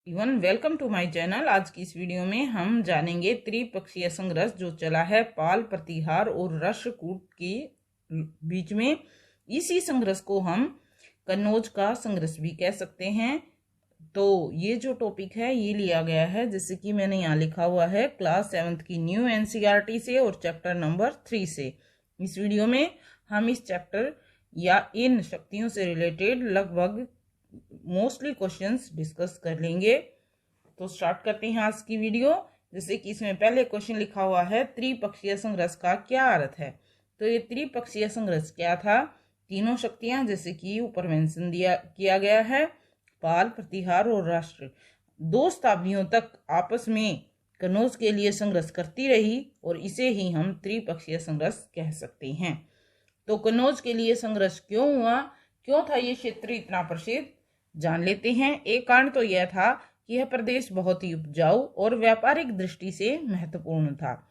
Even welcome to my channel. आज की इस वीडियो में हम जानेंगे त्रिपक्षीय संघर्ष जो चला है पाल, प्रतिहार और राष्ट्रकूट के बीच में। इसी संघर्ष को हम कन्नौज का संघर्ष भी कह सकते हैं। तो ये जो टॉपिक है ये लिया गया है, जैसे कि मैंने यहाँ लिखा हुआ है, क्लास 7th की न्यू एनसीईआरटी से और चैप्टर नंबर 3 से। इस वीडियो में हम इस चैप्टर या इन शक्तियों से रिलेटेड लगभग मोस्टली क्वेश्चंस डिस्कस कर लेंगे। तो स्टार्ट करते हैं आज की वीडियो। जैसे कि इसमें पहले क्वेश्चन लिखा हुआ है, त्रिपक्षीय संघर्ष का क्या अर्थ है। तो ये त्रिपक्षीय संघर्ष क्या था? तीनों शक्तियां, जैसे कि ऊपर मेंशन किया गया है, पाल, प्रतिहार और राष्ट्र, 2 शताब्दियों तक आपस में कन्नौज के लिए संघर्ष करती रही और इसे ही हम त्रिपक्षीय संघर्ष कह सकते हैं। तो कन्नौज के लिए संघर्ष क्यों हुआ, क्यों था ये क्षेत्र इतना प्रसिद्ध, जान लेते हैं। एक कारण तो यह था कि यह प्रदेश बहुत ही उपजाऊ और व्यापारिक दृष्टि से महत्वपूर्ण था।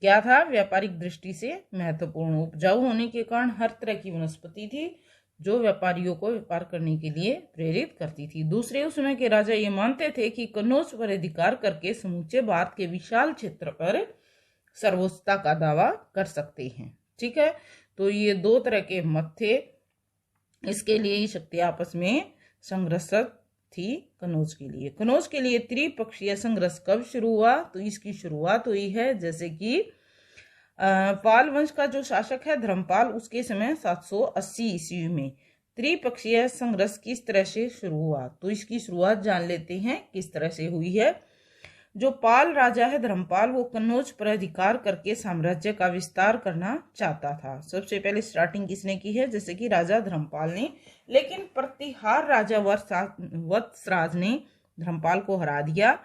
क्या था? व्यापारिक दृष्टि से महत्वपूर्ण। उपजाऊ होने के कारण हर तरह की वनस्पति थी जो व्यापारियों को व्यापार करने के लिए प्रेरित करती थी। दूसरे, उस समय के राजा ये मानते थे कि कन्नौज पर अधिकार करके समूचे भारत के विशाल क्षेत्र पर सर्वोच्चता का दावा कर सकते हैं। ठीक है, तो ये 2 तरह के मत थे। इसके लिए ही शक्ति आपस में संघर्ष थी कन्नौज के लिए। कन्नौज के लिए त्रिपक्षीय संघर्ष कब शुरू हुआ? तो इसकी शुरुआत हुई है, जैसे कि पाल वंश का जो शासक है धर्मपाल, उसके समय 780 ईस्वी में त्रिपक्षीय संघर्ष किस तरह से शुरू हुआ। तो इसकी शुरुआत जान लेते हैं किस तरह से हुई है। जो पाल राजा है धर्मपाल, वो कन्नौज पर अधिकार करके साम्राज्य का विस्तार करना चाहता था। सबसे पहले स्टार्टिंग किसने की है? जैसे कि राजा धर्मपाल ने। लेकिन प्रतिहार राजा वत्सराज ने धर्मपाल को हरा दिया।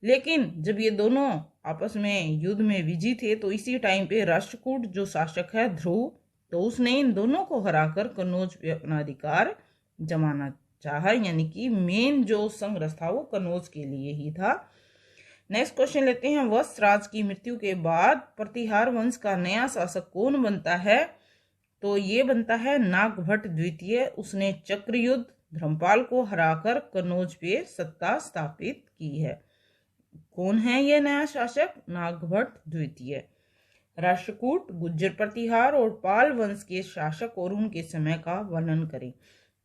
लेकिन जब ये दोनों आपस में युद्ध में विजयी थे तो इसी टाइम पे राष्ट्रकूट जो शासक है ध्रुव, तो उसने इन दोनों को हराकर कन्नौज पे अपना अधिकार जमाना चाहा। यानी कि मेन जो संघर्ष था वो कन्नौज के लिए ही था। नेक्स्ट क्वेश्चन लेते हैं। वत्सराज की मृत्यु के बाद प्रतिहार वंश का नया शासक कौन बनता है? तो ये बनता है नागभट्ट द्वितीय। उसने चक्रयुद्ध धर्मपाल को हराकर कन्नौज पे सत्ता स्थापित की है। कौन है ये नया शासक? नागभट्ट द्वितीय। राष्ट्रकूट, गुज्जर प्रतिहार और पाल वंश के शासक और उनके समय का वर्णन करें।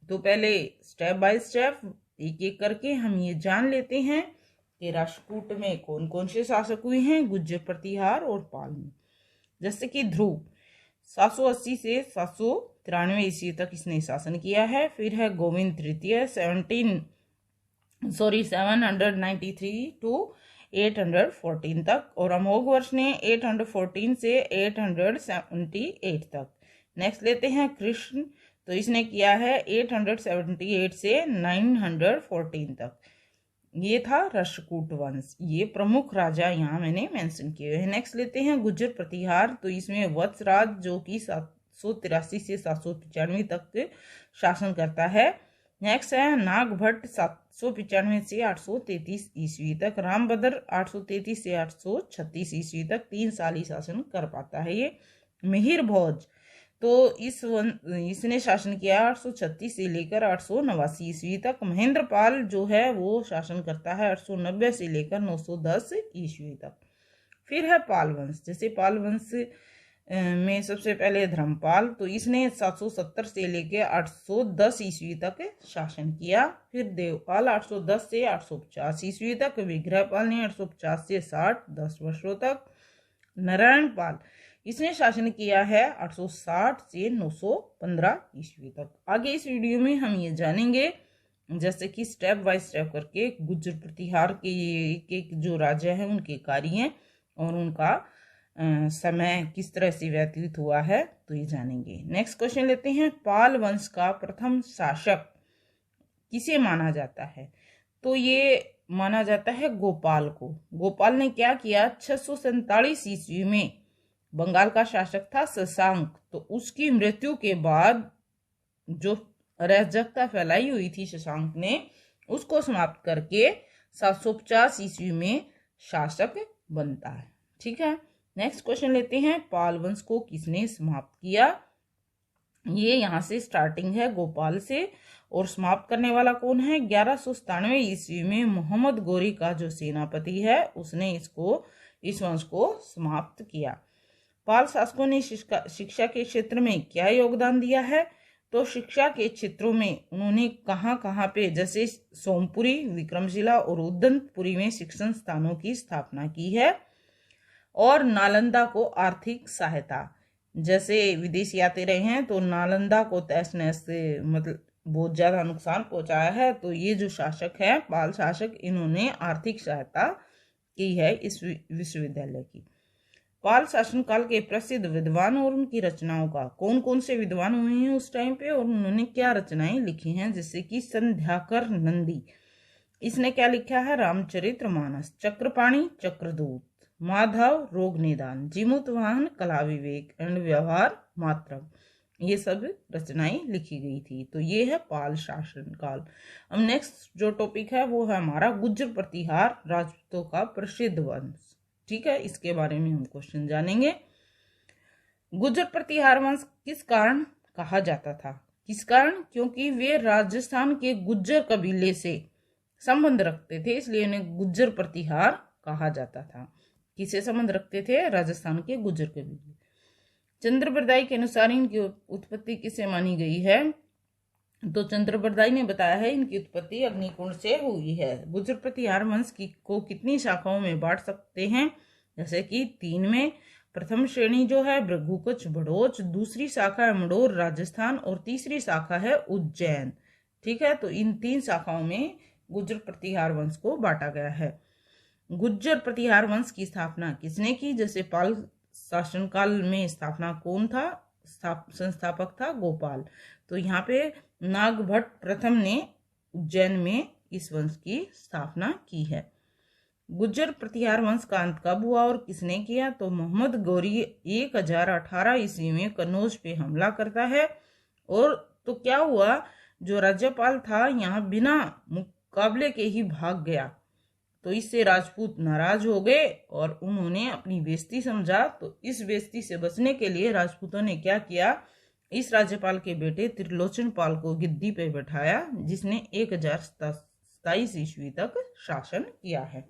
तो पहले स्टेप बाय स्टेप एक एक करके हम ये जान लेते हैं कि राष्ट्रकूट में कौन कौन से शासक हुए हैं, गुज्जर प्रतिहार और पाल में। जैसे कि ध्रुव 780 से 793 ईस्वी तक इसने शासन किया है। फिर है गोविंद तृतीय 793 टू 814 तक, और अमोघ वर्ष ने 814 से 878 तक। नेक्स्ट लेते हैं कृष्ण, तो इसने किया है 878 से 914 तक। ये था राष्ट्रकूट वंश। ये प्रमुख राजा यहाँ मैंने मेंशन किए हैं। नेक्स्ट लेते हैं गुज्जर प्रतिहार, तो इसमें वत्सराज जो कि 783 से 795 तक शासन करता है। नेक्स्ट है नागभट्ट 795 से 833 ईस्वी तक। रामभद्र 833 से 836 ईस्वी तक 3 साल ही शासन कर पाता है ये। मिहिर भोज, तो इसने शासन किया 836 से लेकर 889 ईस्वी तक। महेंद्रपाल जो है वो शासन करता है 890 से लेकर 910 ईस्वी तक। फिर है पाल वंश। जैसे पाल वंश में सबसे पहले धर्मपाल, तो इसने 770 से लेकर 810 ईस्वी तक शासन किया। फिर देवपाल 810 से 850 ईस्वी तक। विग्रहपाल ने 850 से 60 10 वर्षों तक। नारायण पाल, इसने शासन किया है 860 से 915 ईस्वी तक। आगे इस वीडियो में हम ये जानेंगे, जैसे कि स्टेप बाय स्टेप करके गुज्जर प्रतिहार के एक जो राजा है उनके कार्य और उनका समय किस तरह से व्यतीत हुआ है, तो ये जानेंगे। नेक्स्ट क्वेश्चन लेते हैं। पाल वंश का प्रथम शासक किसे माना जाता है? तो ये माना जाता है गोपाल को। गोपाल ने क्या किया? 647 ईस्वी में बंगाल का शासक था शशांक, तो उसकी मृत्यु के बाद जो अराजकता फैलाई हुई थी शशांक ने, उसको समाप्त करके 750 ईस्वी में शासक बनता है। ठीक है, नेक्स्ट क्वेश्चन लेते हैं। पाल वंश को किसने समाप्त किया? ये यहाँ से स्टार्टिंग है गोपाल से, और समाप्त करने वाला कौन है? 1197 ईस्वी में मोहम्मद गोरी का जो सेनापति है उसने इस वंश को समाप्त किया। पाल शासकों ने शिक्षा के क्षेत्र में क्या योगदान दिया है? तो शिक्षा के क्षेत्रों में उन्होंने कहाँ पे, जैसे सोमपुरी, विक्रमशिला और उदंतपुरी में शिक्षण स्थानों की स्थापना की है। और नालंदा को आर्थिक सहायता, जैसे विदेशी आते रहे हैं तो नालंदा को तहस नहस से मतलब बहुत ज्यादा नुकसान पहुंचाया है। तो ये जो शासक है पाल शासक, इन्होंने आर्थिक सहायता की है इस विश्वविद्यालय की। पाल शासनकाल के प्रसिद्ध विद्वान और उनकी रचनाओं का, कौन कौन से विद्वान हुए हैं उस टाइम पे और उन्होंने क्या रचनाएं लिखी हैं? जैसे कि संध्याकर नंदी, इसने क्या लिखा है? रामचरितमानस। चक्रपाणी चक्रदूत, माधव रोग निदान, जीमूत वाहन, कला विवेक एंड व्यवहार मात्रम, ये सब रचनाएं लिखी गई थी। तो ये है पाल शासनकाल। अब नेक्स्ट जो टॉपिक है वो है हमारा गुर्जर प्रतिहार राजपूतों का प्रसिद्ध वंश। ठीक है, इसके बारे में हम क्वेश्चन जानेंगे। गुर्जर प्रतिहार वंश किस कारण कहा जाता था? किस कारण? क्योंकि वे राजस्थान के गुर्जर कबीले से संबंध रखते थे, इसलिए उन्हें गुर्जर प्रतिहार कहा जाता था। किससे संबंध रखते थे? राजस्थान के गुर्जर कबीले। चंद्रबरदाई के अनुसार इनकी उत्पत्ति किससे मानी गई है? तो चंद्रबरदाई ने बताया है इनकी उत्पत्ति अग्निकुंड से हुई है। गुर्जर प्रतिहार वंश को कितनी शाखाओं में बांट सकते हैं? जैसे कि 3 में। प्रथम श्रेणी जो है भृगुकुच भड़ोच, दूसरी शाखा है मंडोर राजस्थान और तीसरी शाखा है उज्जैन। ठीक है, तो इन 3 शाखाओं में गुर्जर प्रतिहार वंश को बांटा गया है। गुर्जर प्रतिहार वंश की स्थापना किसने की? जैसे पाल शासनकाल में स्थापना कौन था? संस्थापक था गोपाल। तो यहाँ पे नागभट्ट प्रथम ने उज्जैन में इस वंश की स्थापना की है। गुर्जर प्रतिहार वंश का अंत कब हुआ और किसने किया? तो मोहम्मद गौरी 1018 ईस्वी में कन्नौज पे हमला करता है। और तो क्या हुआ, जो राज्यपाल था यहाँ बिना मुकाबले के ही भाग गया। तो इससे राजपूत नाराज हो गए और उन्होंने अपनी बेइज्जती समझा। तो इस बेइज्जती से बचने के लिए राजपूतों ने क्या किया, इस राज्यपाल के बेटे त्रिलोचन पाल को गिद्दी पे बैठाया, जिसने 1027 ईस्वी तक शासन किया है।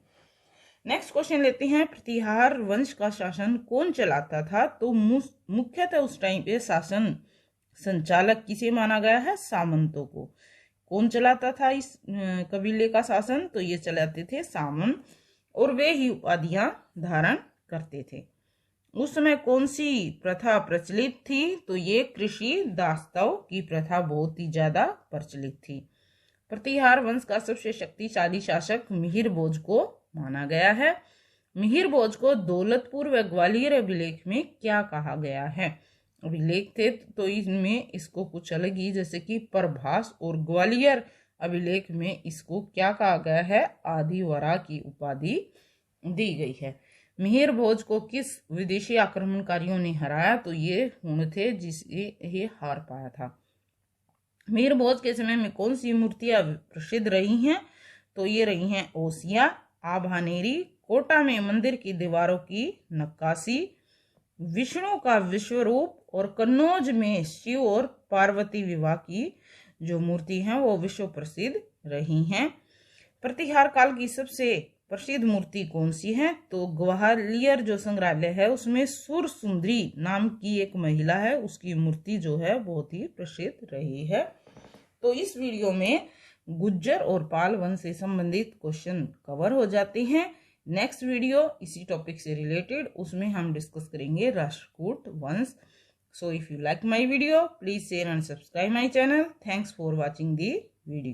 नेक्स्ट क्वेश्चन लेते हैं, प्रतिहार वंश का शासन कौन चलाता था? तो मुख्यतः उस टाइम पे शासन संचालक किसे माना गया है? सामंतों को। कौन चलाता था इस कबीले का शासन? तो ये चलाते थे सामंत, और वे ही उपाधियां धारण करते थे। उस समय कौन सी प्रथा प्रचलित थी? तो ये कृषि दासत्व की प्रथा बहुत ही ज्यादा प्रचलित थी। प्रतिहार वंश का सबसे शक्तिशाली शासक मिहिर भोज को माना गया है। मिहिर भोज को दौलतपुर व ग्वालियर अभिलेख में क्या कहा गया है? अभिलेख थे तो इनमें इसको कुछ अलग ही, जैसे कि प्रभास, और ग्वालियर अभिलेख में इसको क्या कहा गया है? आदिवरा की उपाधि दी गई है। मिहिर भोज को किस विदेशी आक्रमणकारियों ने हराया? तो ये हुण थे जिसे ये हार पाया था। मिहिर भोज के समय में कौन सी मूर्तियां प्रसिद्ध रही हैं? तो ये रही हैं ओसिया, आभानेरी, कोटा में मंदिर की दीवारों की नक्काशी, विष्णु का विश्वरूप, और कन्नौज में शिव और पार्वती विवाह की जो मूर्ति है वो विश्व प्रसिद्ध रही हैं। प्रतिहार काल की सबसे प्रसिद्ध मूर्ति कौन सी है? तो ग्वालियर जो संग्रहालय है उसमें सुर सुंदरी नाम की एक महिला है, उसकी मूर्ति जो है बहुत ही प्रसिद्ध रही है। तो इस वीडियो में गुर्जर और पाल वंश से संबंधित क्वेश्चन कवर हो जाते हैं। नेक्स्ट वीडियो इसी टॉपिक से रिलेटेड, उसमें हम डिस्कस करेंगे राष्ट्रकूट वंश। So if you like my video, please share and subscribe my channel. Thanks for watching the video.